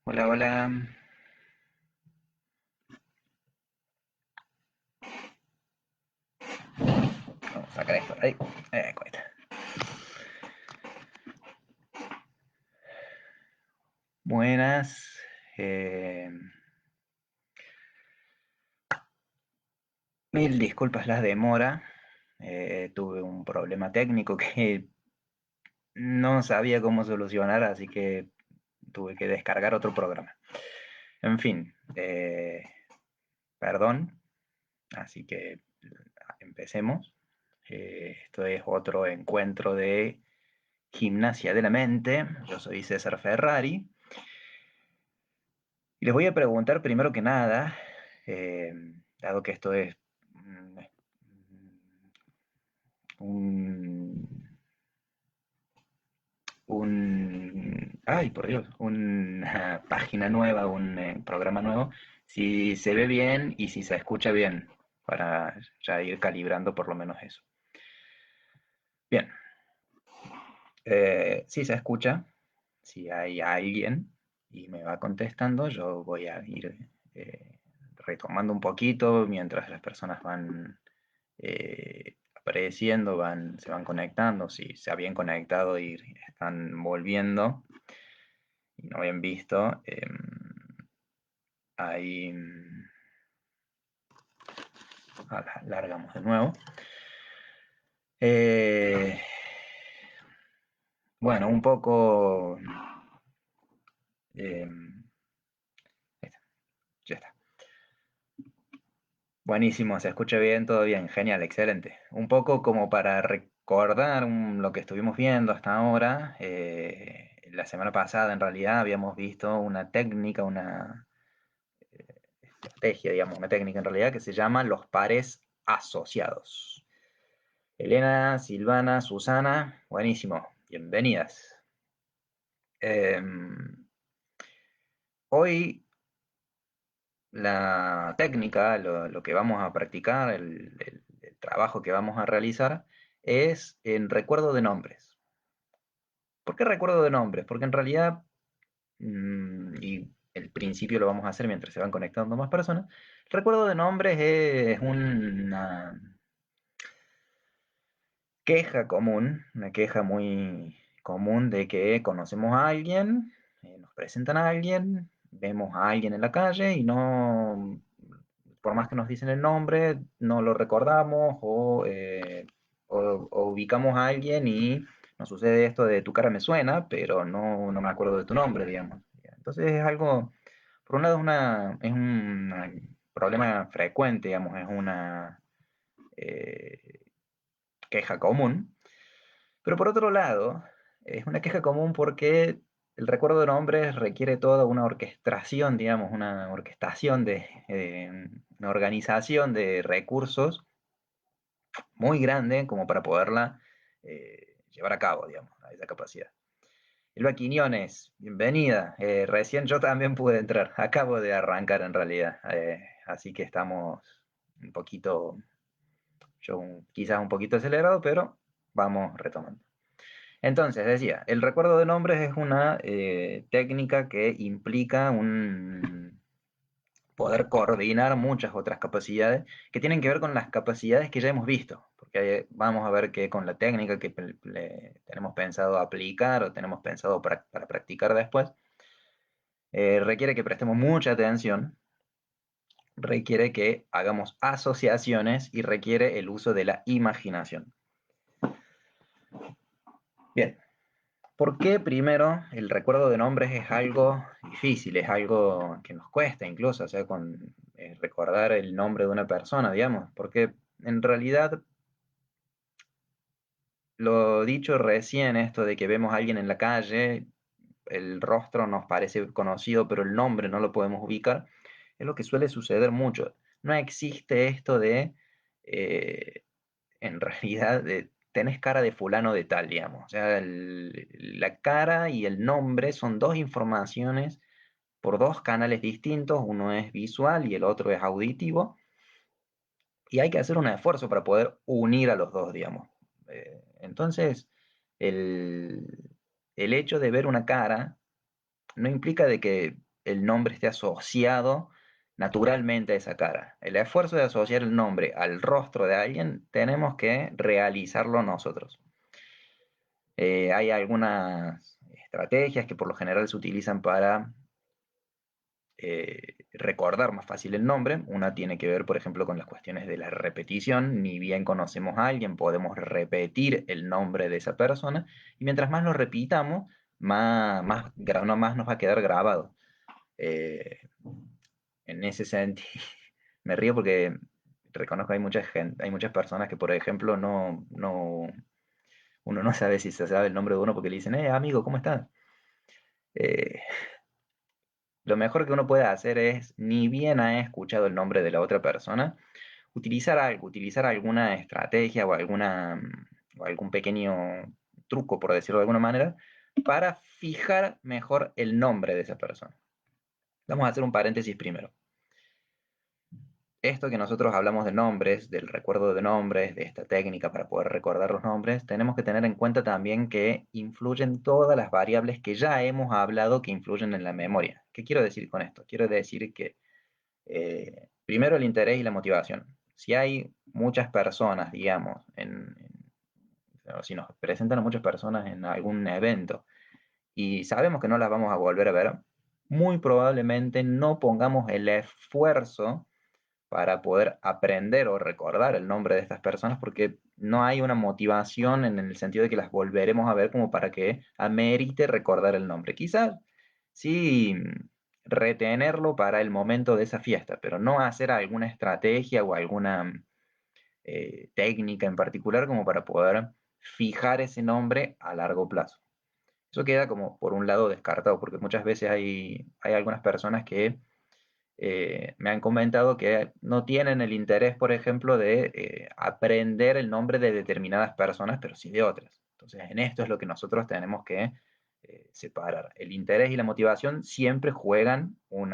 Hola, hola. Vamos a sacar esto de ahí. Cuenta. Buenas. eh, Mil disculpas la demora. Tuve un problema técnico que no sabía cómo solucionar, así que tuve que descargar otro programa. En fin, perdón. Así que empecemos. Esto es otro encuentro de Gimnasia de la Mente. Yo soy César Ferrari. Y les voy a preguntar primero que nada, eh, dado que esto es mm, un, ay por Dios, una página nueva, un programa nuevo, si se ve bien y si se escucha bien, para ya ir calibrando por lo menos eso. Bien, si se escucha, si hay alguien y me va contestando, yo voy a ir retomando un poquito mientras las personas van apareciendo, se van conectando, si se habían conectado y están volviendo y no habían visto, ahí largamos de nuevo. Eh, bueno, un poco... eh, ya está. Buenísimo, se escucha bien, todo bien, genial, excelente. Un poco como para recordar lo que estuvimos viendo hasta ahora, la semana pasada en realidad habíamos visto una técnica, una estrategia, digamos, una técnica en realidad que se llama los pares asociados. Elena, Silvana, Susana, buenísimo, bienvenidas. Eh, Hoy la técnica, lo que vamos a practicar, el trabajo que vamos a realizar es en recuerdo de nombres. ¿Por qué recuerdo de nombres? Porque en realidad, y el principio lo vamos a hacer mientras se van conectando más personas, el recuerdo de nombres es una queja común, una queja muy común de que conocemos a alguien, nos presentan a alguien, vemos a alguien en la calle y no, por más que nos dicen el nombre, no lo recordamos o ubicamos a alguien y nos sucede esto de tu cara me suena, pero no me acuerdo de tu nombre, digamos. Entonces es algo, por un lado es un problema frecuente, digamos, es una eh, queja común, pero por otro lado, es una queja común porque el recuerdo de nombres requiere toda una orquestación, digamos, una orquestación una organización de recursos muy grande como para poderla llevar a cabo, digamos, a esa capacidad. Elba Quiñones, bienvenida. Recién yo también pude entrar, acabo de arrancar en realidad, así que estamos un poquito, quizás un poquito acelerado, pero vamos retomando. Entonces, decía, el recuerdo de nombres es una técnica que implica un poder coordinar muchas otras capacidades que tienen que ver con las capacidades que ya hemos visto, porque vamos a ver que con la técnica que tenemos pensado aplicar o tenemos pensado para practicar después, requiere que prestemos mucha atención, requiere que hagamos asociaciones y requiere el uso de la imaginación. Bien, ¿por qué primero el recuerdo de nombres es algo difícil, es algo que nos cuesta incluso, o sea, recordar el nombre de una persona, digamos? Porque en realidad lo dicho recién, esto de que vemos a alguien en la calle, el rostro nos parece conocido, pero el nombre no lo podemos ubicar, es lo que suele suceder mucho. No existe esto eh, en realidad, tenés cara de fulano de tal, digamos. O sea, la cara y el nombre son dos informaciones por dos canales distintos, uno es visual y el otro es auditivo, y hay que hacer un esfuerzo para poder unir a los dos, digamos. Entonces, el, el hecho de ver una cara no implica de que el nombre esté asociado naturalmente a esa cara. El esfuerzo de asociar el nombre al rostro de alguien tenemos que realizarlo nosotros. Hay algunas estrategias que por lo general se utilizan para recordar más fácil el nombre. Una tiene que ver, por ejemplo, con las cuestiones de la repetición. Ni bien conocemos a alguien, podemos repetir el nombre de esa persona. Y mientras más lo repitamos, más nos va a quedar grabado. Eh, en ese sentido, me río porque reconozco que hay mucha gente, hay muchas personas que, por ejemplo, uno no sabe si se sabe el nombre de uno porque le dicen, amigo, ¿cómo estás? Eh, lo mejor que uno puede hacer es, ni bien ha escuchado el nombre de la otra persona, utilizar alguna estrategia o algún pequeño truco, por decirlo de alguna manera, para fijar mejor el nombre de esa persona. Vamos a hacer un paréntesis primero. Esto que nosotros hablamos de nombres, del recuerdo de nombres, de esta técnica para poder recordar los nombres, tenemos que tener en cuenta también que influyen todas las variables que ya hemos hablado que influyen en la memoria. ¿Qué quiero decir con esto? Quiero decir que primero el interés y la motivación. Si hay muchas personas, digamos, o si nos presentan a muchas personas en algún evento y sabemos que no las vamos a volver a ver, muy probablemente no pongamos el esfuerzo para poder aprender o recordar el nombre de estas personas porque no hay una motivación en el sentido de que las volveremos a ver como para que amerite recordar el nombre. Quizás sí retenerlo para el momento de esa fiesta, pero no hacer alguna estrategia o alguna técnica en particular como para poder fijar ese nombre a largo plazo. Eso queda como por un lado descartado, porque muchas veces hay algunas personas que me han comentado que no tienen el interés, por ejemplo, de aprender el nombre de determinadas personas, pero sí de otras. Entonces, en esto es lo que nosotros tenemos que separar. El interés y la motivación siempre juegan un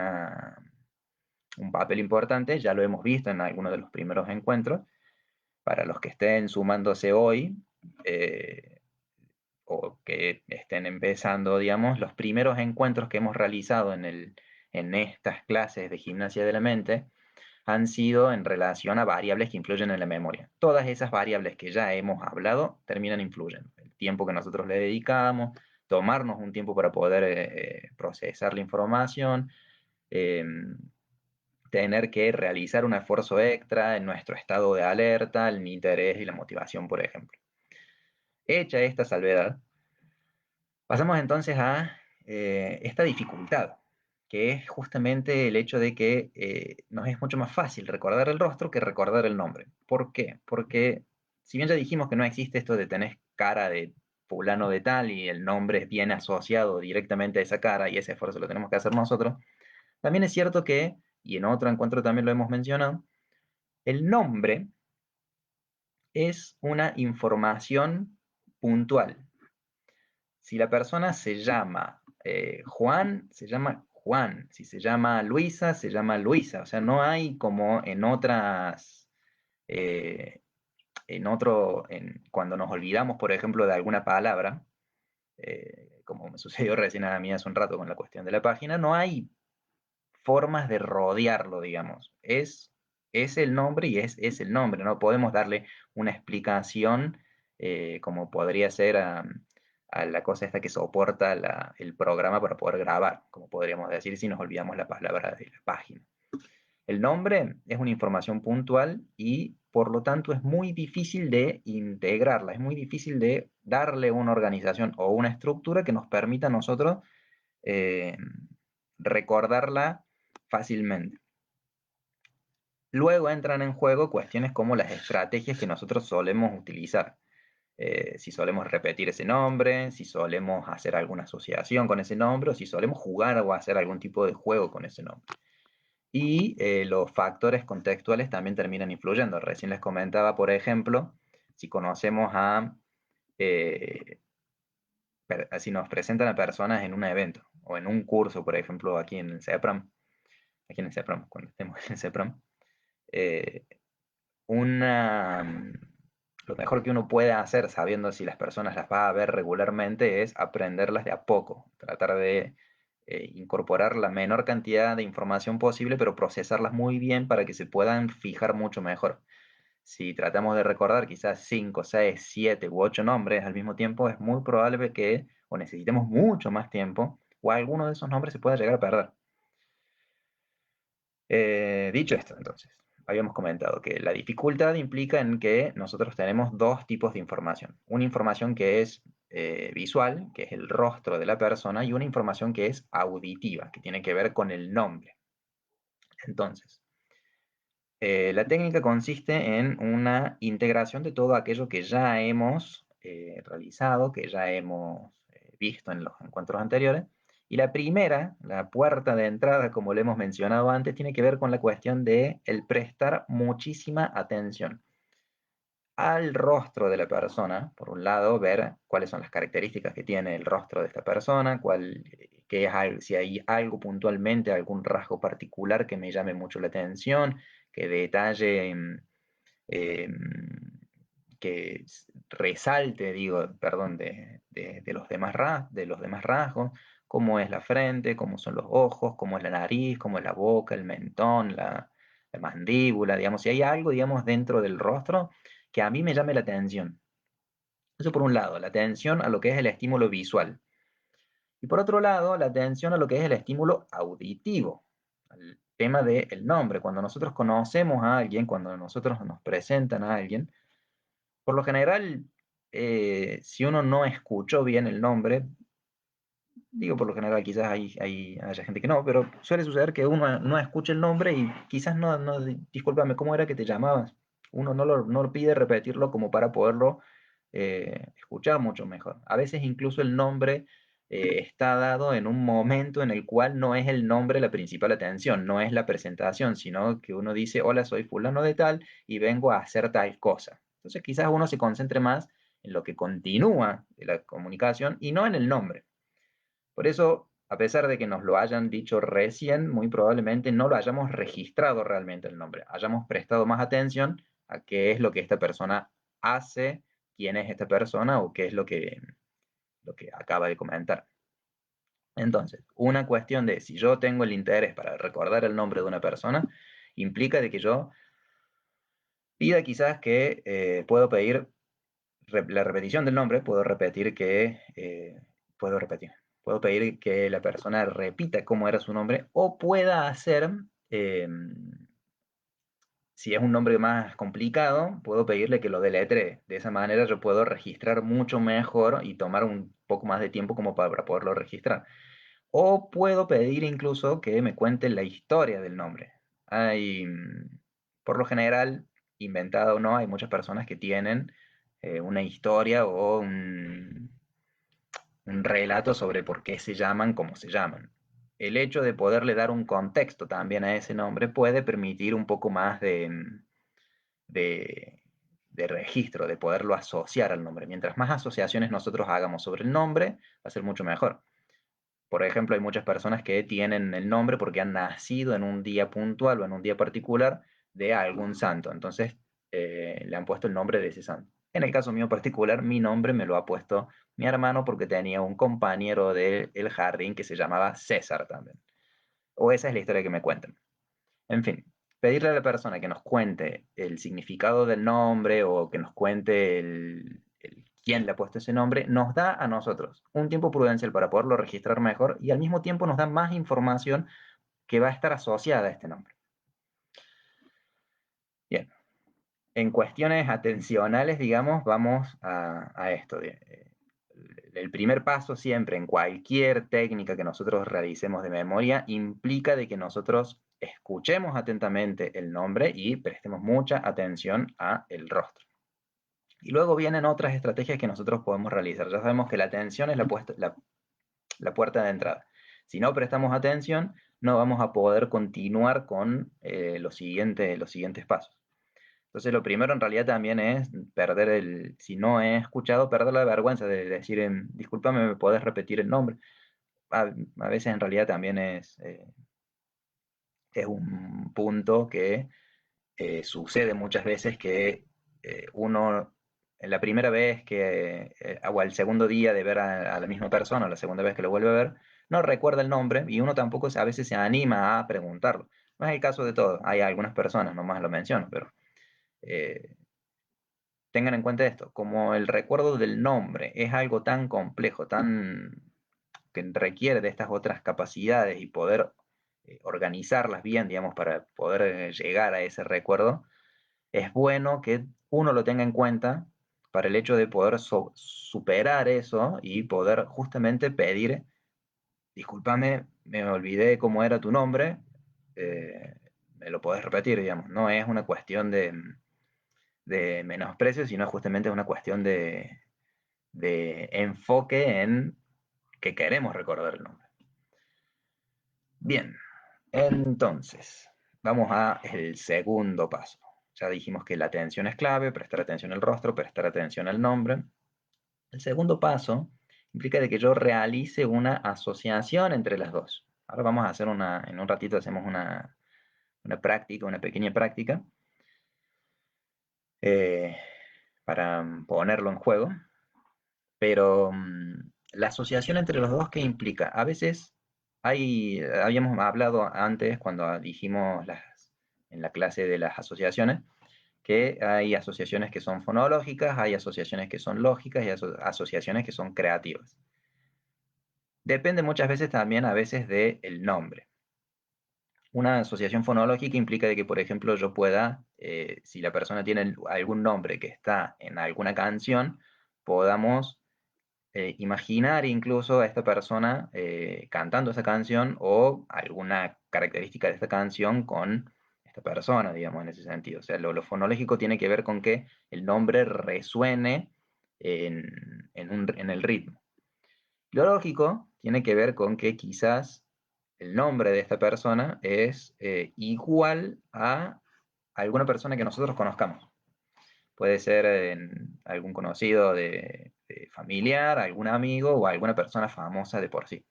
papel importante, ya lo hemos visto en algunos de los primeros encuentros. Para los que estén sumándose hoy, eh, o que estén empezando, digamos, los primeros encuentros que hemos realizado en estas clases de gimnasia de la mente han sido en relación a variables que influyen en la memoria. Todas esas variables que ya hemos hablado terminan influyendo. El tiempo que nosotros le dedicamos, tomarnos un tiempo para poder procesar la información, eh, tener que realizar un esfuerzo extra en nuestro estado de alerta, el interés y la motivación, por ejemplo. Hecha esta salvedad, pasamos entonces a esta dificultad, que es justamente el hecho de que nos es mucho más fácil recordar el rostro que recordar el nombre. ¿Por qué? Porque si bien ya dijimos que no existe esto de tener cara de fulano de tal y el nombre viene asociado directamente a esa cara y ese esfuerzo lo tenemos que hacer nosotros, también es cierto que, y en otro encuentro también lo hemos mencionado, el nombre es una información puntual. Si la persona se llama Juan, se llama Juan. Si se llama Luisa, se llama Luisa. O sea, no hay como en otras, eh, cuando nos olvidamos, por ejemplo, de alguna palabra, como me sucedió recién a mí hace un rato con la cuestión de la página, no hay formas de rodearlo, digamos. Es el nombre y es el nombre. No podemos darle una explicación como podría ser a la cosa esta que soporta el programa para poder grabar, como podríamos decir si nos olvidamos la palabra de la página. El nombre es una información puntual y por lo tanto es muy difícil de integrarla, es muy difícil de darle una organización o una estructura que nos permita a nosotros eh, recordarla fácilmente. Luego entran en juego cuestiones como las estrategias que nosotros solemos utilizar. Si solemos repetir ese nombre, si solemos hacer alguna asociación con ese nombre, o si solemos jugar o hacer algún tipo de juego con ese nombre. Y los factores contextuales también terminan influyendo. Recién les comentaba, por ejemplo, si conocemos si nos presentan a personas en un evento o en un curso, por ejemplo, aquí en el CEPRAM, cuando estemos en el CEPRAM, eh, una, lo mejor que uno puede hacer sabiendo si las personas las va a ver regularmente es aprenderlas de a poco, tratar de incorporar la menor cantidad de información posible, pero procesarlas muy bien para que se puedan fijar mucho mejor. Si tratamos de recordar quizás 5, 6, 7 u 8 nombres al mismo tiempo, es muy probable que o necesitemos mucho más tiempo o alguno de esos nombres se pueda llegar a perder. Dicho esto, entonces, habíamos comentado que la dificultad implica en que nosotros tenemos dos tipos de información. Una información que es visual, que es el rostro de la persona, y una información que es auditiva, que tiene que ver con el nombre. Entonces, la técnica consiste en una integración de todo aquello que ya hemos realizado, que ya hemos visto en los encuentros anteriores. Y la primera, la puerta de entrada, como lo hemos mencionado antes, tiene que ver con la cuestión de el prestar muchísima atención al rostro de la persona. Por un lado, ver cuáles son las características que tiene el rostro de esta persona, qué es, si hay algo puntualmente, algún rasgo particular que me llame mucho la atención, que detalle, eh, que resalte, digo, perdón, de los demás de los demás rasgos, cómo es la frente, cómo son los ojos, cómo es la nariz, cómo es la boca, el mentón, la mandíbula, digamos, si hay algo, digamos, dentro del rostro que a mí me llame la atención. Eso por un lado, la atención a lo que es el estímulo visual. Y por otro lado, la atención a lo que es el estímulo auditivo, al tema del nombre. Cuando nosotros conocemos a alguien, cuando nosotros nos presentan a alguien, por lo general, si uno no escuchó bien el nombre, digo por lo general, quizás haya gente que no, pero suele suceder que uno no escucha el nombre y quizás discúlpame, ¿cómo era que te llamabas? Uno no lo pide repetirlo como para poderlo escuchar mucho mejor. A veces incluso el nombre está dado en un momento en el cual no es el nombre la principal atención, no es la presentación, sino que uno dice, hola, soy fulano de tal y vengo a hacer tal cosa. Entonces quizás uno se concentre más en lo que continúa de la comunicación y no en el nombre. Por eso, a pesar de que nos lo hayan dicho recién, muy probablemente no lo hayamos registrado realmente el nombre, hayamos prestado más atención a qué es lo que esta persona hace, quién es esta persona o qué es lo que acaba de comentar. Entonces, una cuestión de si yo tengo el interés para recordar el nombre de una persona, implica de que yo pida quizás que puedo pedir la repetición del nombre, puedo repetir, puedo pedir que la persona repita cómo era su nombre o pueda hacer, eh, si es un nombre más complicado, puedo pedirle que lo deletree. De esa manera yo puedo registrar mucho mejor y tomar un poco más de tiempo como para poderlo registrar. O puedo pedir incluso que me cuente la historia del nombre. Hay, por lo general, inventada o no, hay muchas personas que tienen una historia o un relato sobre por qué se llaman como se llaman. El hecho de poderle dar un contexto también a ese nombre puede permitir un poco más de, de registro, de poderlo asociar al nombre. Mientras más asociaciones nosotros hagamos sobre el nombre, va a ser mucho mejor. Por ejemplo, hay muchas personas que tienen el nombre porque han nacido en un día puntual o en un día particular de algún santo. Entonces, le han puesto el nombre de ese santo. En el caso mío particular, mi nombre me lo ha puesto mi hermano porque tenía un compañero del jardín que se llamaba César también. O esa es la historia que me cuentan. En fin, pedirle a la persona que nos cuente el significado del nombre o que nos cuente quién le ha puesto ese nombre, nos da a nosotros un tiempo prudencial para poderlo registrar mejor y al mismo tiempo nos da más información que va a estar asociada a este nombre. Bien, en cuestiones atencionales, digamos, vamos a esto. El primer paso siempre en cualquier técnica que nosotros realicemos de memoria implica de que nosotros escuchemos atentamente el nombre y prestemos mucha atención a el rostro. Y luego vienen otras estrategias que nosotros podemos realizar. Ya sabemos que la atención es la puerta de entrada. Si no prestamos atención, no vamos a poder continuar con los siguientes pasos. Entonces lo primero en realidad también es si no he escuchado, perder la vergüenza de decir, discúlpame, ¿me podés repetir el nombre? A veces en realidad también es un punto que sucede muchas veces que uno, en la primera vez o al segundo día de ver a la misma persona, o la segunda vez que lo vuelve a ver, no recuerda el nombre y uno tampoco a veces se anima a preguntarlo. No es el caso de todos, hay algunas personas, nomás lo menciono, pero eh, tengan en cuenta esto, como el recuerdo del nombre es algo tan complejo, tan que requiere de estas otras capacidades y poder organizarlas bien, digamos, para poder llegar a ese recuerdo, es bueno que uno lo tenga en cuenta para el hecho de poder superar eso y poder justamente pedir, discúlpame, me olvidé cómo era tu nombre, eh, me lo podés repetir, digamos, no es una cuestión de menosprecio, sino justamente es una cuestión de enfoque en que queremos recordar el nombre. Bien, entonces, vamos a el segundo paso. Ya dijimos que la atención es clave, prestar atención al rostro, prestar atención al nombre. El segundo paso implica de que yo realice una asociación entre las dos. Ahora vamos a hacer en un ratito hacemos una práctica, una pequeña práctica, eh, para ponerlo en juego. Pero la asociación entre los dos, ¿qué implica? A veces habíamos hablado antes cuando dijimos en la clase de las asociaciones, que hay asociaciones que son fonológicas, hay asociaciones que son lógicas y asociaciones que son creativas. Depende muchas veces también a veces del nombre. Una asociación fonológica implica de que, por ejemplo, yo pueda, si la persona tiene algún nombre que está en alguna canción, podamos imaginar incluso a esta persona cantando esa canción o alguna característica de esta canción con esta persona, digamos, en ese sentido. O sea, lo fonológico tiene que ver con que el nombre resuene en el ritmo. Lo lógico tiene que ver con que quizás el nombre de esta persona es igual a alguna persona que nosotros conozcamos. Puede ser algún conocido de familiar, algún amigo o alguna persona famosa de por sí.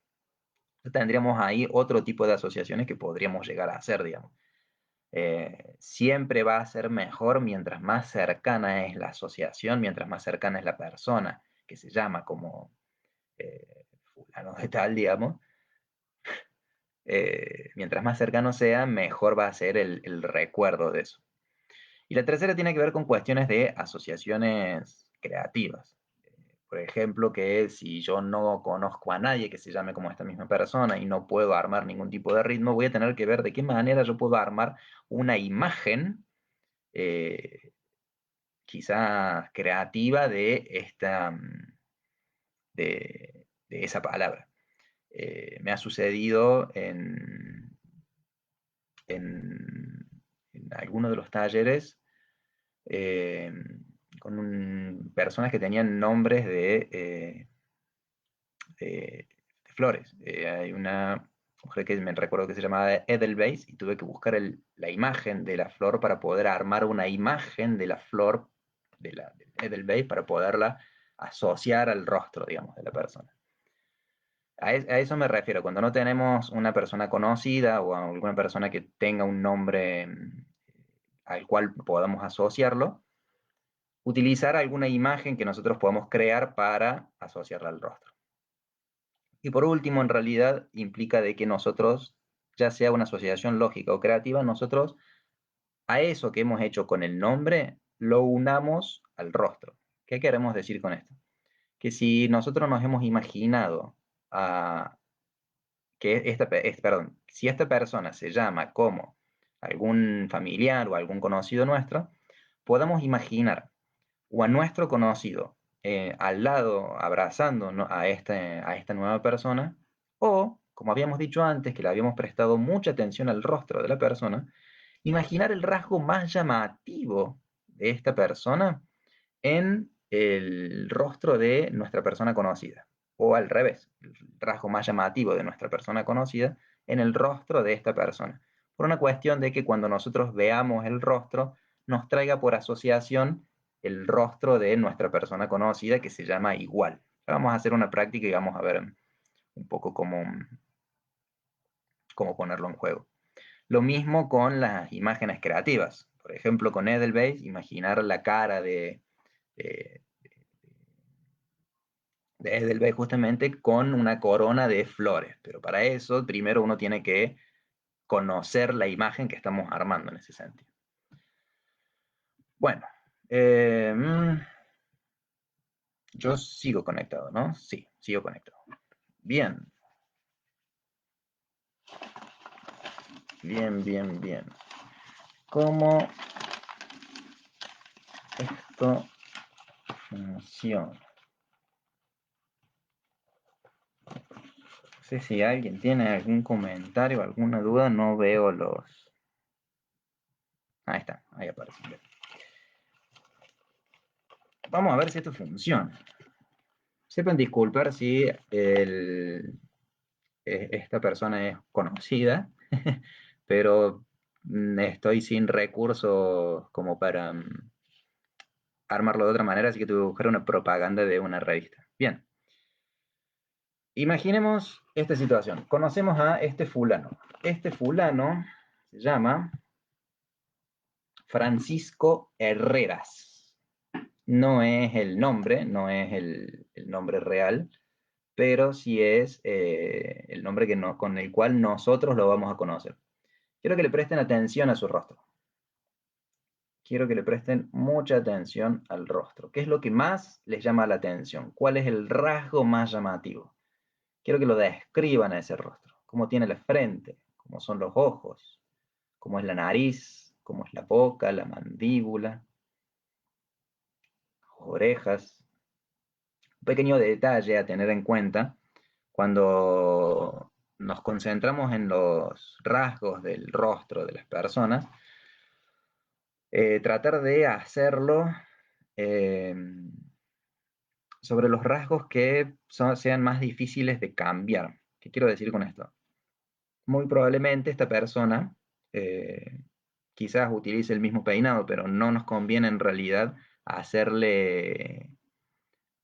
Entonces, tendríamos ahí otro tipo de asociaciones que podríamos llegar a hacer, digamos. Siempre va a ser mejor mientras más cercana es la asociación, mientras más cercana es la persona que se llama como fulano de tal, digamos. Mientras más cercano sea, mejor va a ser el recuerdo de eso. Y la tercera tiene que ver con cuestiones de asociaciones creativas. Por ejemplo, que si yo no conozco a nadie que se llame como esta misma persona y no puedo armar ningún tipo de ritmo, voy a tener que ver de qué manera yo puedo armar una imagen, eh, quizás creativa de de esa palabra. Me ha sucedido en, en algunos de los talleres eh, con personas que tenían nombres de flores. Hay una mujer que me recuerdo que se llamaba Edelweiss y tuve que buscar la imagen de la flor para poder armar una imagen de la flor de Edelweiss para poderla asociar al rostro, digamos, de la persona. A eso me refiero, cuando no tenemos una persona conocida o alguna persona que tenga un nombre al cual podamos asociarlo, utilizar alguna imagen que nosotros podamos crear para asociarla al rostro. Y por último, en realidad implica de que nosotros, ya sea una asociación lógica o creativa, nosotros a eso que hemos hecho con el nombre lo unamos al rostro. ¿Qué queremos decir con esto? Que si nosotros nos hemos imaginado que perdón, si esta persona se llama como algún familiar o algún conocido nuestro, podamos imaginar o a nuestro conocido al lado abrazando, ¿no?, a esta nueva persona, o, como habíamos dicho antes, que le habíamos prestado mucha atención al rostro de la persona, imaginar el rasgo más llamativo de esta persona en el rostro de nuestra persona conocida, o al revés, el rasgo más llamativo de nuestra persona conocida en el rostro de esta persona, por una cuestión de que cuando nosotros veamos el rostro, nos traiga por asociación el rostro de nuestra persona conocida que se llama igual. Vamos a hacer una práctica y vamos a ver un poco cómo ponerlo en juego. Lo mismo con las imágenes creativas. Por ejemplo, con Edelweiss, imaginar la cara de, desde el B justamente con una corona de flores. Pero para eso, primero uno tiene que conocer la imagen que estamos armando en ese sentido. Bueno, yo sigo conectado, ¿no? Sí, sigo conectado. Bien, bien, bien, bien. ¿Cómo esto funciona? No sé si alguien tiene algún comentario, alguna duda, no veo los... Ahí está, ahí aparece. Vamos a ver si esto funciona. Sepan disculpar si esta persona es conocida, pero estoy sin recursos como para armarlo de otra manera, así que tuve que buscar una propaganda de una revista. Bien, imaginemos esta situación. Conocemos a este fulano. Este fulano se llama Francisco Herreras. No es el nombre, no es el nombre real, pero sí es el nombre que no, con el cual nosotros lo vamos a conocer. Quiero que le presten atención a su rostro. Quiero que le presten mucha atención al rostro. ¿Qué es lo que más les llama la atención? ¿Cuál es el rasgo más llamativo? Quiero que lo describan a ese rostro. ¿Cómo tiene la frente? ¿Cómo son los ojos? ¿Cómo es la nariz? ¿Cómo es la boca? ¿La mandíbula? ¿Orejas? Un pequeño detalle a tener en cuenta cuando nos concentramos en los rasgos del rostro de las personas, tratar de hacerlo eh, sobre los rasgos que sean más difíciles de cambiar. ¿Qué quiero decir con esto? Muy probablemente esta persona quizás utilice el mismo peinado, pero no nos conviene en realidad hacerle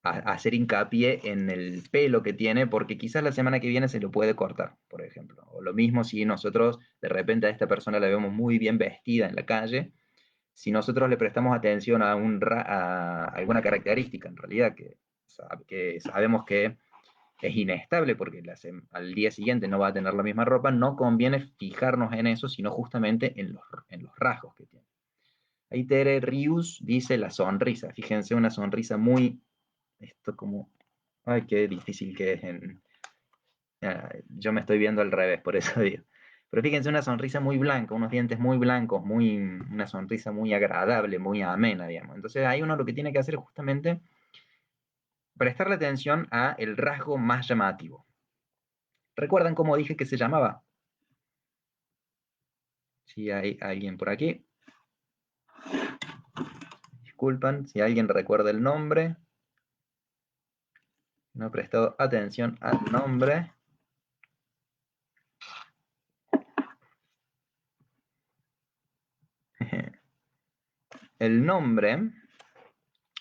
hacer hincapié en el pelo que tiene, porque quizás la semana que viene se lo puede cortar, por ejemplo. O lo mismo si nosotros de repente a esta persona la vemos muy bien vestida en la calle, si nosotros le prestamos atención a alguna característica, en realidad, que sabemos que es inestable porque al día siguiente no va a tener la misma ropa, no conviene fijarnos en eso, sino justamente en los rasgos que tiene. Ahí Tere Rius dice la sonrisa. Fíjense, una sonrisa muy... Esto como... Ay, qué difícil que es yo me estoy viendo al revés, por eso digo. Pero fíjense, una sonrisa muy blanca, unos dientes muy blancos, una sonrisa muy agradable, muy amena, digamos. Entonces ahí uno lo que tiene que hacer es justamente prestarle atención a el rasgo más llamativo. ¿Recuerdan cómo dije que se llamaba? Si hay alguien por aquí. Disculpan, si alguien recuerda el nombre. No he prestado atención al nombre. El nombre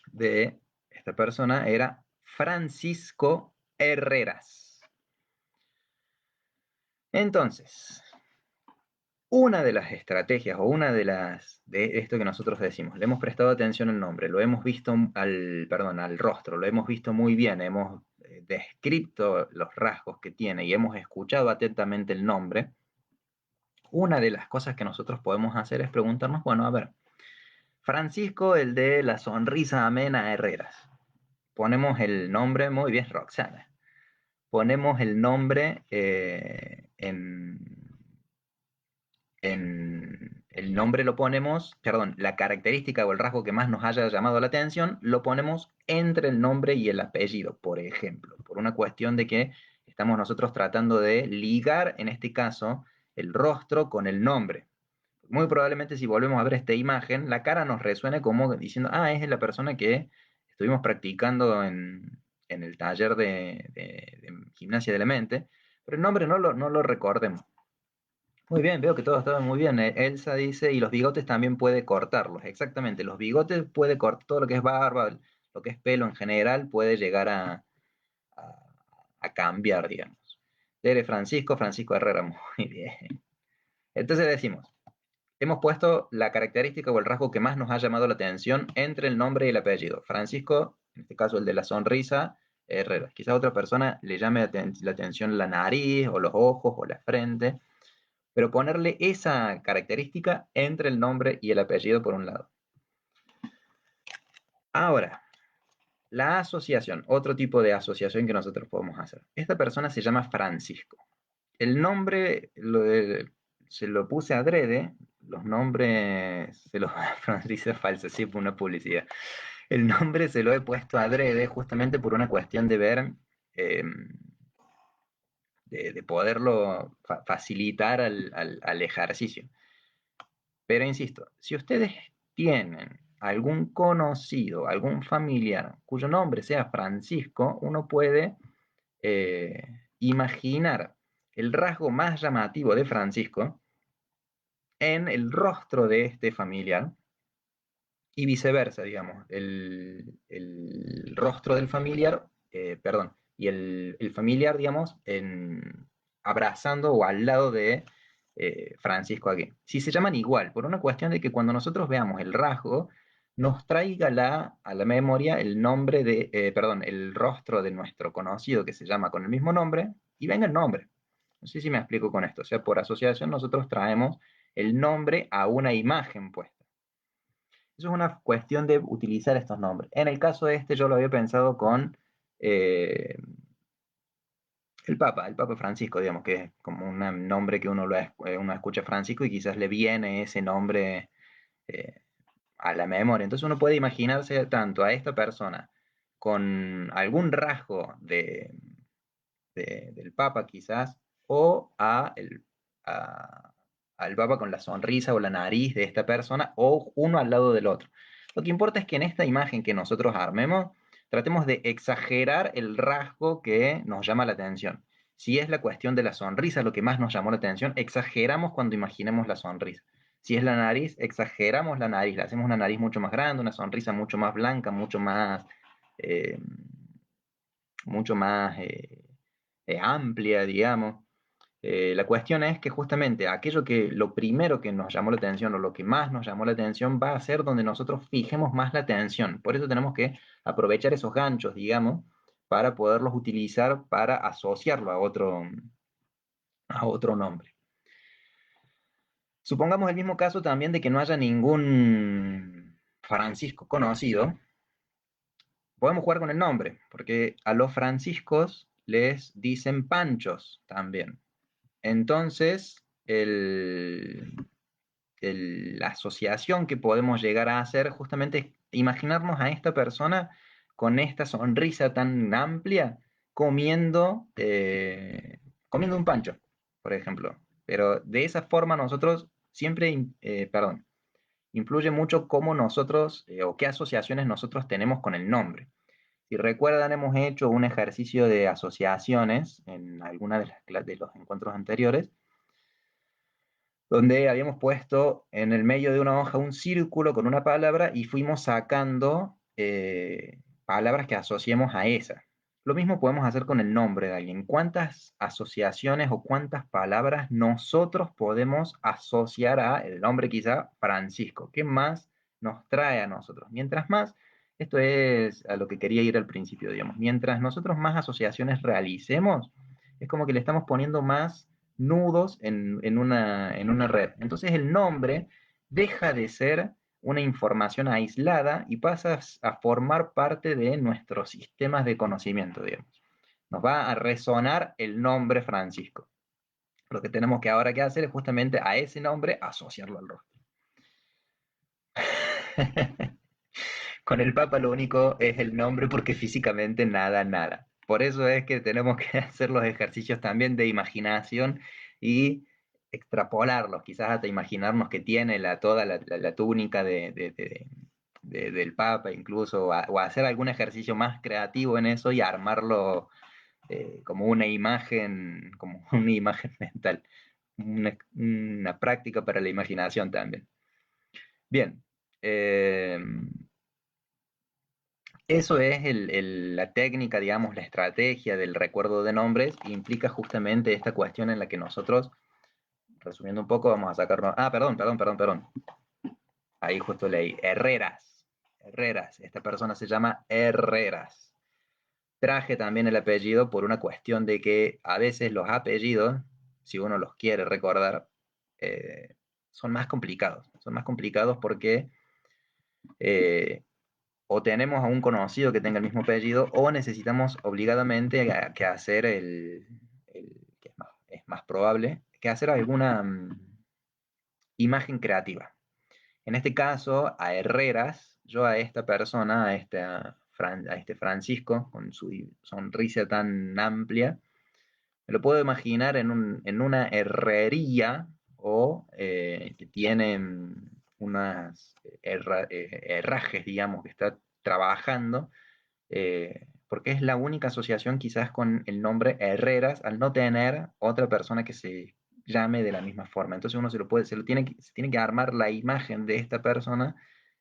de esta persona era Francisco Herreras. Entonces, una de las estrategias o una de esto que nosotros decimos, le hemos prestado atención al nombre, lo hemos visto al rostro, lo hemos visto muy bien, hemos descrito los rasgos que tiene y hemos escuchado atentamente el nombre. Una de las cosas que nosotros podemos hacer es preguntarnos, bueno, a ver, Francisco, el de la sonrisa amena Herreras. Ponemos el nombre, muy bien, Roxana. Ponemos el nombre el nombre lo ponemos, perdón, la característica o el rasgo que más nos haya llamado la atención, lo ponemos entre el nombre y el apellido, por ejemplo, por una cuestión de que estamos nosotros tratando de ligar, en este caso, el rostro con el nombre. Muy probablemente si volvemos a ver esta imagen, la cara nos resuene como diciendo, ah, es la persona que estuvimos practicando en el taller de gimnasia de la mente, pero el nombre no lo recordemos. Muy bien, veo que todo estaba muy bien. Elsa dice, y los bigotes también puede cortarlos. Exactamente, los bigotes puede cortar todo lo que es barba, lo que es pelo en general, puede llegar a, a cambiar, digamos. Tere Francisco, Francisco Herrera, muy bien. Entonces decimos, hemos puesto la característica o el rasgo que más nos ha llamado la atención entre el nombre y el apellido. Francisco, en este caso el de la sonrisa, Herreras. Quizás a otra persona le llame la atención la nariz, o los ojos, o la frente, pero ponerle esa característica entre el nombre y el apellido por un lado. Ahora, la asociación, otro tipo de asociación que nosotros podemos hacer. Esta persona se llama Francisco. El nombre se lo puse adrede, los nombres se los dice falsa, sí, por una publicidad. El nombre se lo he puesto adrede justamente por una cuestión de ver, eh, de poderlo facilitar al ejercicio. Pero insisto, si ustedes tienen algún conocido, algún familiar cuyo nombre sea Francisco, uno puede imaginar el rasgo más llamativo de Francisco en el rostro de este familiar y viceversa, digamos, el rostro del familiar, perdón, y el familiar, digamos, abrazando o al lado de Francisco aquí. Si se llaman igual, por una cuestión de que cuando nosotros veamos el rasgo, nos traiga a la memoria el nombre de, perdón, el rostro de nuestro conocido que se llama con el mismo nombre y venga el nombre. No sé si me explico con esto. O sea, por asociación nosotros traemos el nombre a una imagen puesta. Eso es una cuestión de utilizar estos nombres. En el caso de este, yo lo había pensado con eh, el Papa Francisco, digamos, que es como un nombre que uno escucha Francisco y quizás le viene ese nombre eh, a la memoria. Entonces uno puede imaginarse tanto a esta persona con algún rasgo del Papa quizás, o a- al Papa con la sonrisa o la nariz de esta persona, o uno al lado del otro. Lo que importa es que en esta imagen que nosotros armemos, tratemos de exagerar el rasgo que nos llama la atención. Si es la cuestión de la sonrisa lo que más nos llamó la atención, exageramos cuando imaginemos la sonrisa. Si es la nariz, exageramos la nariz, le hacemos una nariz mucho más grande, una sonrisa mucho más blanca, eh, mucho más amplia, digamos. La cuestión es que justamente lo primero que nos llamó la atención o lo que más nos llamó la atención va a ser donde nosotros fijemos más la atención. Por eso tenemos que aprovechar esos ganchos, digamos, para poderlos utilizar para asociarlo a otro nombre. Supongamos el mismo caso también de que no haya ningún Francisco conocido. Podemos jugar con el nombre, porque a los franciscos les dicen panchos también. Entonces, la asociación que podemos llegar a hacer justamente es imaginarnos a esta persona con esta sonrisa tan amplia comiendo un pancho, por ejemplo. Pero de esa forma nosotros siempre, perdón, influye mucho cómo nosotros o qué asociaciones nosotros tenemos con el nombre. Si recuerdan, hemos hecho un ejercicio de asociaciones en alguna de los encuentros anteriores, donde habíamos puesto en el medio de una hoja un círculo con una palabra y fuimos sacando palabras que asociemos a esa. Lo mismo podemos hacer con el nombre de alguien. ¿Cuántas asociaciones o cuántas palabras nosotros podemos asociar a el nombre quizá Francisco? ¿Qué más nos trae a nosotros? Mientras más, esto es a lo que quería ir al principio, digamos, mientras nosotros más asociaciones realicemos, es como que le estamos poniendo más nudos en una red. Entonces el nombre deja de ser una información aislada y pasa a formar parte de nuestros sistemas de conocimiento, digamos. Nos va a resonar el nombre Francisco. Lo que tenemos que ahora que hacer es justamente a ese nombre asociarlo al rostro. Con el Papa lo único es el nombre porque físicamente nada, nada. Por eso es que tenemos que hacer los ejercicios también de imaginación y extrapolarlos, quizás hasta imaginarnos que tiene toda la túnica del Papa incluso, o hacer algún ejercicio más creativo en eso y armarlo como una imagen mental, una práctica para la imaginación también. Bien, eso es la técnica, digamos, la estrategia del recuerdo de nombres, implica justamente esta cuestión en la que nosotros, resumiendo un poco, vamos a sacarnos... Ah, perdón. Ahí justo leí. Herreras. Herreras. Esta persona se llama Herreras. Traje también el apellido por una cuestión de que a veces los apellidos, si uno los quiere recordar, eh, son más complicados. Son más complicados porque eh, o tenemos a un conocido que tenga el mismo apellido o necesitamos obligadamente que hacer que es más probable, que hacer alguna imagen creativa. En este caso, a Herreras, yo a esta persona, a este Francisco, con su sonrisa tan amplia, me lo puedo imaginar en una herrería o que tiene unas herrajes, digamos, que está trabajando, porque es la única asociación quizás con el nombre Herreras al no tener otra persona que se llame de la misma forma. Entonces uno se tiene que armar la imagen de esta persona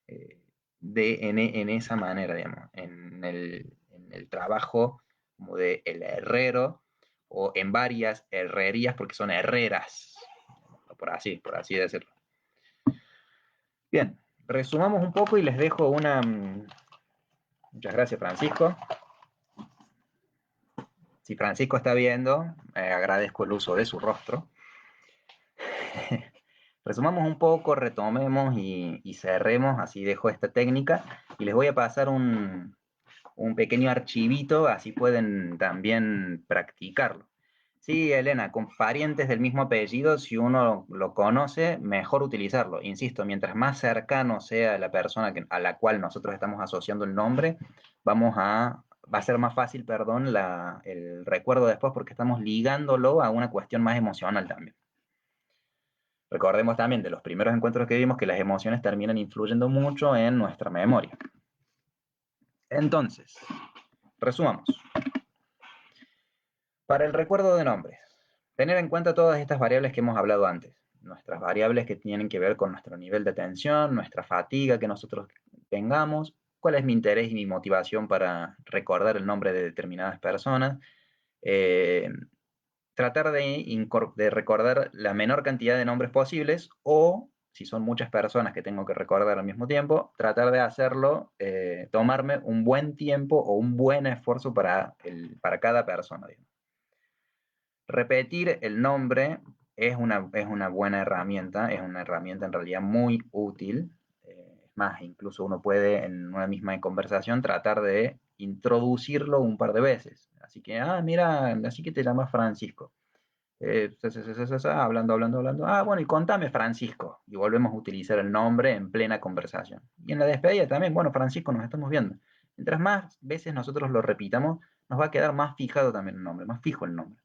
eh, en esa manera, digamos, en el trabajo como de el herrero o en varias herrerías porque son herreras, por así decirlo. Bien, resumamos un poco y les dejo una... Muchas gracias, Francisco. Si Francisco está viendo, agradezco el uso de su rostro. Resumamos un poco, retomemos y cerremos, así dejo esta técnica y les voy a pasar un pequeño archivito, así pueden también practicarlo. Sí, Elena, con parientes del mismo apellido, si uno lo conoce, mejor utilizarlo. Insisto, mientras más cercano sea la persona a la cual nosotros estamos asociando el nombre, va a ser más fácil, perdón, el recuerdo después porque estamos ligándolo a una cuestión más emocional también. Recordemos también de los primeros encuentros que vimos que las emociones terminan influyendo mucho en nuestra memoria. Entonces, resumamos. Para el recuerdo de nombres, tener en cuenta todas estas variables que hemos hablado antes. Nuestras variables que tienen que ver con nuestro nivel de atención, nuestra fatiga que nosotros tengamos, cuál es mi interés y mi motivación para recordar el nombre de determinadas personas, eh, tratar de recordar la menor cantidad de nombres posibles o, si son muchas personas que tengo que recordar al mismo tiempo, tratar de hacerlo, tomarme un buen tiempo o un buen esfuerzo para cada persona. Digamos. Repetir el nombre es una buena herramienta, es una herramienta en realidad muy útil. Es más, incluso uno puede en una misma conversación tratar de introducirlo un par de veces. Así que, mira, así que te llamas Francisco. Hablando. Bueno, y contame Francisco. Y volvemos a utilizar el nombre en plena conversación. Y en la despedida también, bueno, Francisco, nos estamos viendo. Mientras más veces nosotros lo repitamos, nos va a quedar más fijado también el nombre, más fijo el nombre.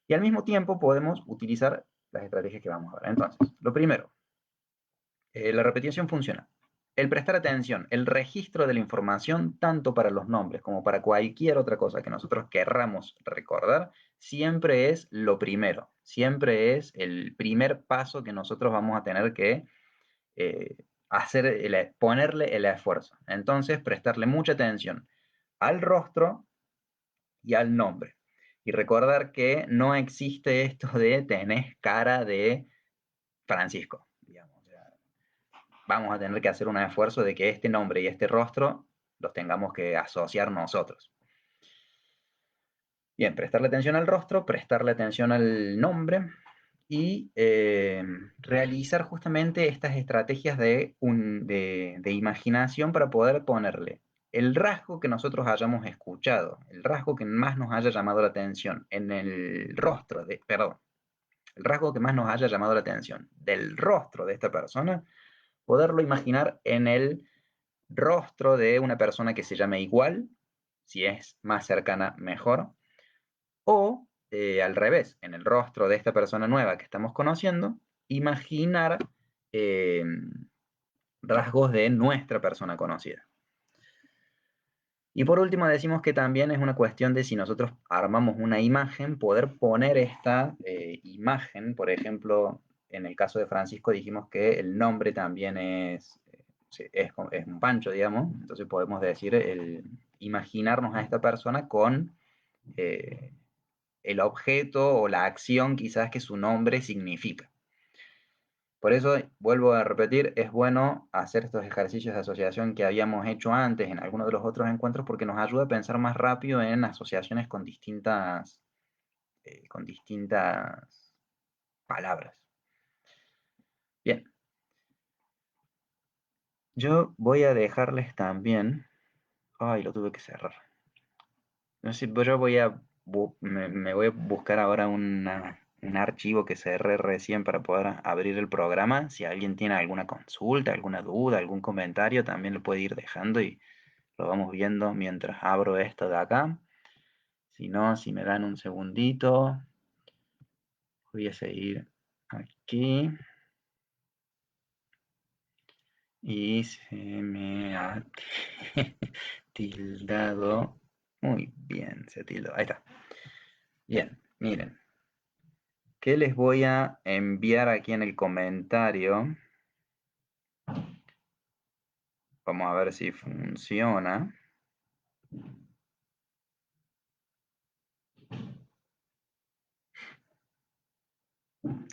Y al mismo tiempo podemos utilizar las estrategias que vamos a ver. Entonces, lo primero, la repetición funciona. El prestar atención, el registro de la información, tanto para los nombres como para cualquier otra cosa que nosotros querramos recordar, siempre es lo primero, siempre es el primer paso que nosotros vamos a tener que ponerle el esfuerzo. Entonces, prestarle mucha atención al rostro y al nombre. Y recordar que no existe esto de tenés cara de Francisco. Digamos. O sea, vamos a tener que hacer un esfuerzo de que este nombre y este rostro los tengamos que asociar nosotros. Bien, prestarle atención al rostro, prestarle atención al nombre y realizar justamente estas estrategias de imaginación para poder ponerle el rasgo que nosotros hayamos escuchado, el rasgo que más nos haya llamado la atención en el rostro perdón, el rasgo que más nos haya llamado la atención del rostro de esta persona, poderlo imaginar en el rostro de una persona que se llame igual, si es más cercana, mejor, o al revés, en el rostro de esta persona nueva que estamos conociendo, imaginar eh, rasgos de nuestra persona conocida. Y por último decimos que también es una cuestión de si nosotros armamos una imagen, poder poner esta imagen, por ejemplo, en el caso de Francisco dijimos que el nombre también es un pancho, digamos, entonces podemos decir imaginarnos a esta persona con eh, el objeto o la acción quizás que su nombre significa. Por eso, vuelvo a repetir, es bueno hacer estos ejercicios de asociación que habíamos hecho antes en algunos de los otros encuentros porque nos ayuda a pensar más rápido en asociaciones con distintas palabras. Bien, yo voy a dejarles también... Ay, lo tuve que cerrar. No sé, pues yo me voy a buscar ahora un archivo que cerré recién para poder abrir el programa. Si alguien tiene alguna consulta, alguna duda, algún comentario, también lo puede ir dejando y lo vamos viendo mientras abro esto de acá. Si no, si me dan un segundito, voy a seguir aquí. Y se me ha tildado. Muy bien, se tildó. Ahí está. Bien, miren. ¿Qué les voy a enviar aquí en el comentario? Vamos a ver si funciona.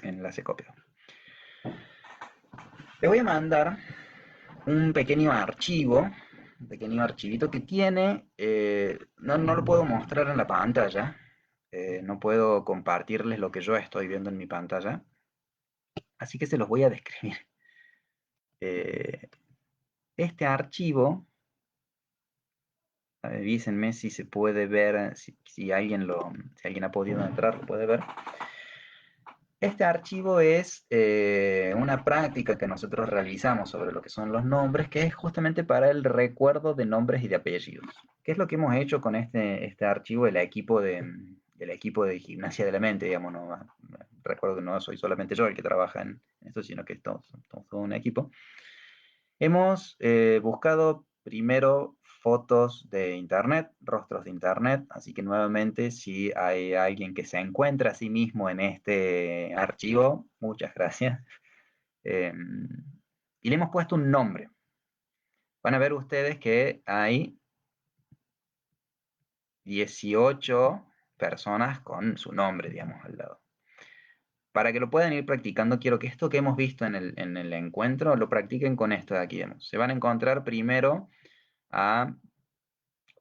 Enlace copiado. Les voy a mandar un pequeño archivo, un pequeño archivito que tiene, no lo puedo mostrar en la pantalla, no puedo compartirles lo que yo estoy viendo en mi pantalla, así que se los voy a describir. Este archivo, avísenme si se puede ver, si alguien ha podido entrar, lo puede ver. Este archivo es una práctica que nosotros realizamos sobre lo que son los nombres, que es justamente para el recuerdo de nombres y de apellidos. ¿Qué es lo que hemos hecho con este archivo, el equipo de Gimnasia de la Mente? Digamos, no, recuerdo que no soy solamente yo el que trabaja en esto, sino que somos todo un equipo. Hemos buscado primero fotos de internet, rostros de internet, así que nuevamente si hay alguien que se encuentra a sí mismo en este archivo, muchas gracias. Y le hemos puesto un nombre. Van a ver ustedes que hay 18 personas con su nombre, digamos, al lado. Para que lo puedan ir practicando, quiero que esto que hemos visto en el encuentro lo practiquen con esto de aquí. Vemos. Se van a encontrar primero a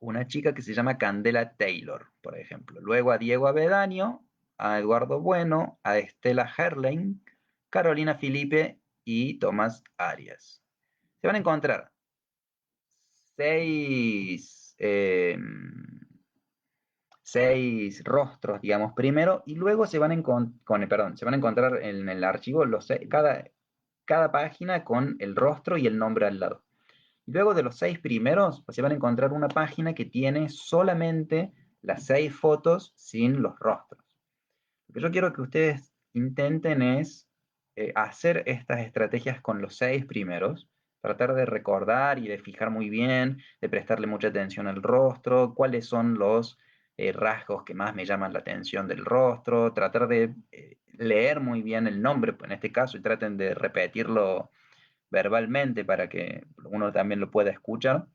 una chica que se llama Candela Taylor, por ejemplo. Luego a Diego Avendaño, a Eduardo Bueno, a Estela Herlein, Carolina Filipe y Tomás Arias. Se van a encontrar seis, seis rostros, digamos, primero, y luego se van a encontrar en el archivo cada página con el rostro y el nombre al lado. Luego de los 6 primeros, pues se van a encontrar una página que tiene solamente las 6 fotos sin los rostros. Lo que yo quiero que ustedes intenten es hacer estas estrategias con los 6 primeros, tratar de recordar y de fijar muy bien, de prestarle mucha atención al rostro, cuáles son los rasgos que más me llaman la atención del rostro, tratar de leer muy bien el nombre, en este caso, y traten de repetirlo verbalmente para que uno también lo pueda escuchar.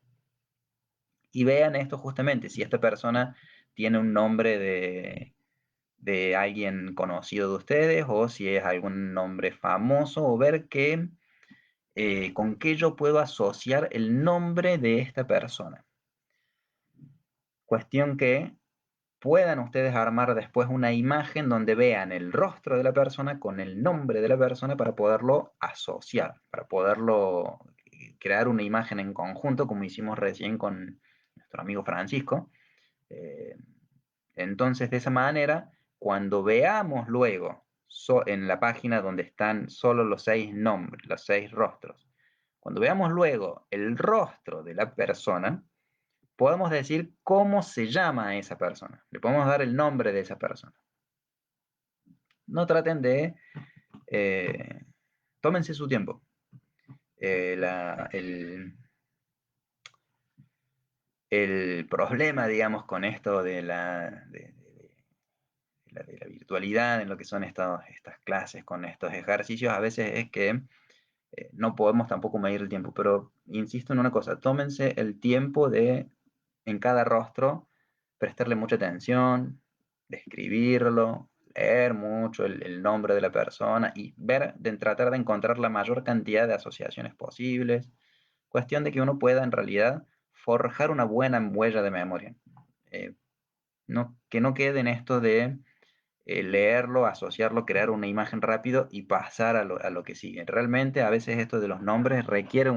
Y vean esto justamente, si esta persona tiene un nombre de alguien conocido de ustedes o si es algún nombre famoso o ver con qué yo puedo asociar el nombre de esta persona. Cuestión que puedan ustedes armar después una imagen donde vean el rostro de la persona con el nombre de la persona para poderlo asociar, para poderlo crear una imagen en conjunto, como hicimos recién con nuestro amigo Francisco. Eh, entonces, de esa manera, cuando veamos luego en la página donde están solo los 6 nombres, los 6 rostros, cuando veamos luego el rostro de la persona, podemos decir cómo se llama esa persona. Le podemos dar el nombre de esa persona. No traten de... tómense su tiempo. El problema, digamos, con esto de la virtualidad, en lo que son estas clases, con estos ejercicios, a veces es que no podemos tampoco medir el tiempo, pero insisto en una cosa, tómense el tiempo de, en cada rostro, prestarle mucha atención, describirlo, leer mucho el nombre de la persona y ver, tratar de encontrar la mayor cantidad de asociaciones posibles. Cuestión de que uno pueda en realidad forjar una buena huella de memoria. Eh, que no quede en esto de leerlo, asociarlo, crear una imagen rápido y pasar a lo que sigue. Realmente a veces esto de los nombres requiere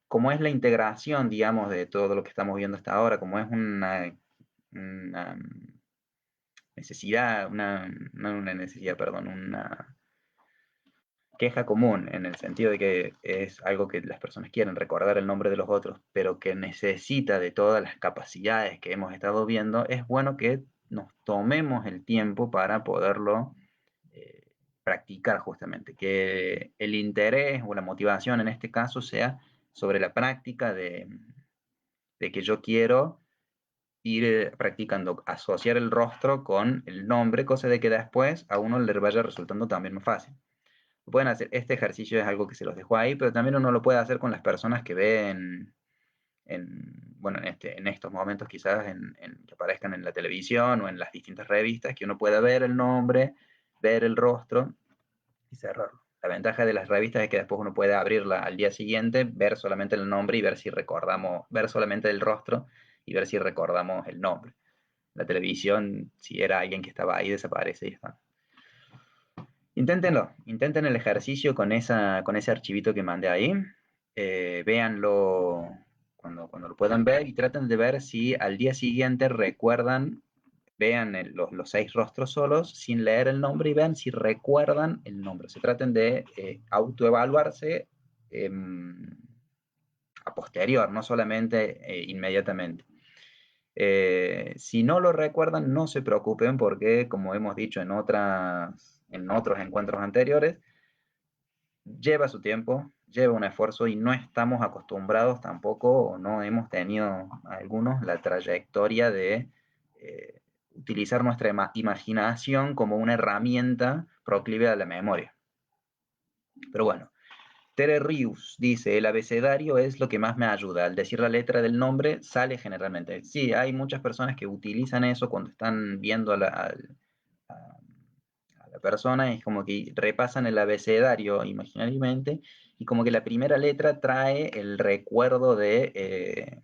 como es la integración, digamos, de todo lo que estamos viendo hasta ahora, como es una necesidad, no una necesidad, perdón, una queja común, en el sentido de que es algo que las personas quieren, recordar el nombre de los otros, pero que necesita de todas las capacidades que hemos estado viendo, es bueno que nos tomemos el tiempo para poderlo practicar justamente, que el interés o la motivación en este caso sea sobre la práctica de que yo quiero ir practicando, asociar el rostro con el nombre, cosa de que después a uno le vaya resultando también más fácil. Pueden hacer, este ejercicio es algo que se los dejo ahí, pero también uno lo puede hacer con las personas que ven bueno, en estos momentos quizás que aparezcan en la televisión o en las distintas revistas, que uno pueda ver el nombre, ver el rostro y cerrarlo. La ventaja de las revistas es que después uno puede abrirla al día siguiente, ver solamente el nombre y ver si recordamos, ver solamente el rostro y ver si recordamos el nombre. La televisión, si era alguien que estaba ahí, desaparece y está. Inténtenlo, intenten el ejercicio con ese archivito que mandé ahí. Véanlo cuando lo puedan ver y traten de ver si al día siguiente recuerdan, vean los 6 rostros solos sin leer el nombre y vean si recuerdan el nombre. Se traten de autoevaluarse eh, a posterior, no solamente inmediatamente. Si no lo recuerdan, no se preocupen porque, como hemos dicho en otros encuentros anteriores, lleva su tiempo, lleva un esfuerzo y no estamos acostumbrados tampoco, o no hemos tenido algunos la trayectoria de utilizar nuestra imaginación como una herramienta proclive a la memoria. Pero bueno, Tere Rius dice, el abecedario es lo que más me ayuda. Al decir la letra del nombre, sale generalmente. Sí, hay muchas personas que utilizan eso cuando están viendo a la persona, es como que repasan el abecedario imaginariamente y como que la primera letra trae el recuerdo del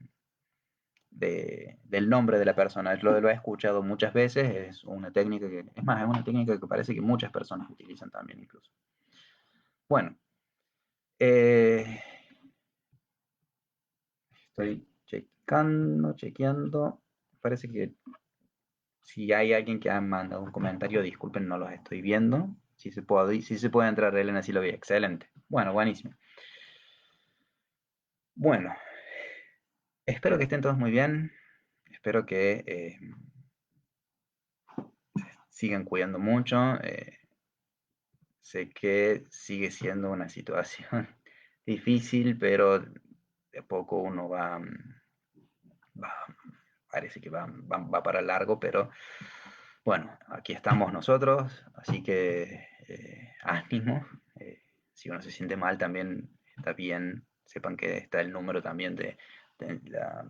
nombre de la persona. Lo he escuchado muchas veces, es una técnica es más, es una técnica que parece que muchas personas utilizan también incluso. Bueno, eh, estoy chequeando. Parece que si hay alguien que ha mandado un comentario, disculpen, no los estoy viendo. Si se puede entrar, Elena, si lo vi. Excelente. Bueno, buenísimo. Bueno, espero que estén todos muy bien. Espero que sigan cuidando mucho. Sé que sigue siendo una situación difícil, pero de a poco uno va parece que va para largo, pero bueno, aquí estamos nosotros, así que ánimo. Si uno se siente mal también está bien. Sepan que está el número también de la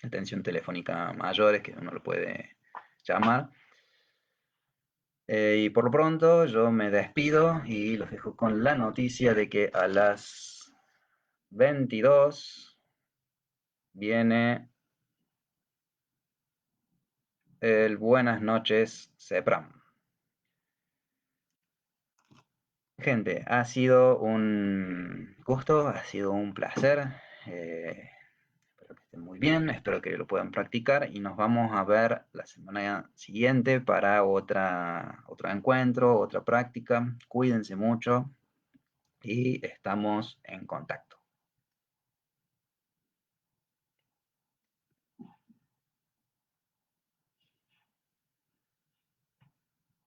atención telefónica mayores, que uno lo puede llamar. Y por lo pronto yo me despido y los dejo con la noticia de que a las 22 viene el Buenas noches, CEPRAM. Gente, ha sido un gusto, ha sido un placer. Espero que estén muy bien, espero que lo puedan practicar y nos vamos a ver la semana siguiente para otro encuentro, otra práctica. Cuídense mucho y estamos en contacto.